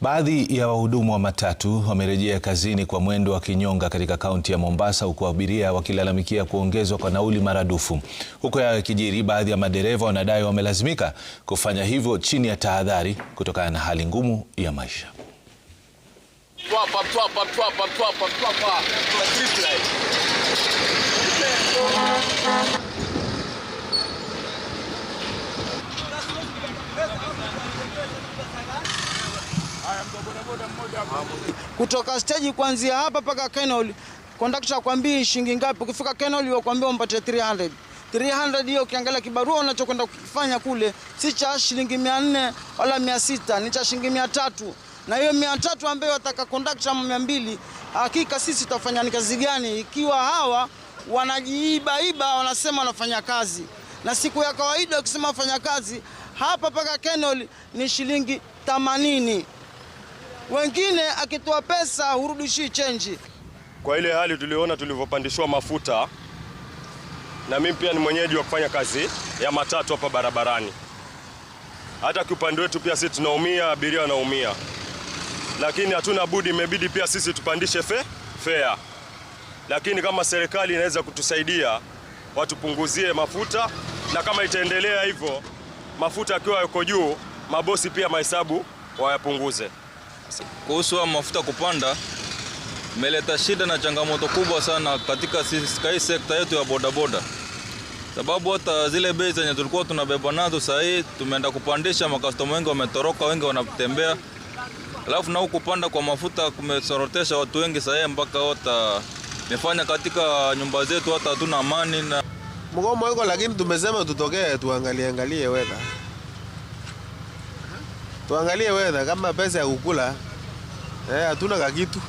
Baadhi ya wahudumu wa matatu wamerejea kazini kwa mwendo wa kinyonga katika kaunti ya Mombasa, huku abiria wakilalamikia kuongezwa kwa nauli maradufu. Huku hayo yakijiri, baadhi ya madereva wanadai wamelazimika kufanya hivyo chini ya tahadhari kutokana na hali ngumu ya maisha. Kutoka stage kuanzia hapa paka Kenol, conductor akwambia shilingi ngapi. Ukifika Kenol wakwambia umpatie 300. 300 hiyo ukiangalia kibarua unachokwenda kufanya kule si cha shilingi 400 wala 600, ni cha shilingi 300. Na hiyo 300 ambayo wataka conductor 200, hakika sisi tutafanya ni kazi gani ikiwa hawa wanajiiba wanasema wanafanya kazi. Na siku ya kawaida ukisema wafanya kazi hapa paka Kenol ni shilingi 80. Wengine akitoa pesa hurudishi change. Kwa ile hali tuliona tulivyopandishwa mafuta, na mimi pia ni mwenyeji wa kufanya kazi ya matatu hapa barabarani. Hata kiupande wetu pia sisi tunaumia, abiria wanaumia. Lakini hatuna budi, imebidi pia sisi tupandishe fare. Lakini kama serikali inaweza kutusaidia, watupunguzie mafuta, na kama itaendelea hivyo mafuta akiwa yako juu, mabosi pia mahesabu wayapunguze. Kuhusu mafuta kupanda, imeleta shida na changamoto kubwa sana katika sekta yetu ya bodaboda. Sababu hata zile bei zenye tulikuwa tunabeba nazo sasa hivi tumeenda kupandisha, makastoma wengi wametoroka, wengi wanatembea. Alafu na kupanda kwa mafuta kumesorotesha watu wengi sasa mpaka hata nifanya katika nyumba zetu hata hatuna amani. Na mgomo iko, lakini tumesema tutokee tuangalie weather. Tuangalie weather kama pesa ya kukula hatuna kitu.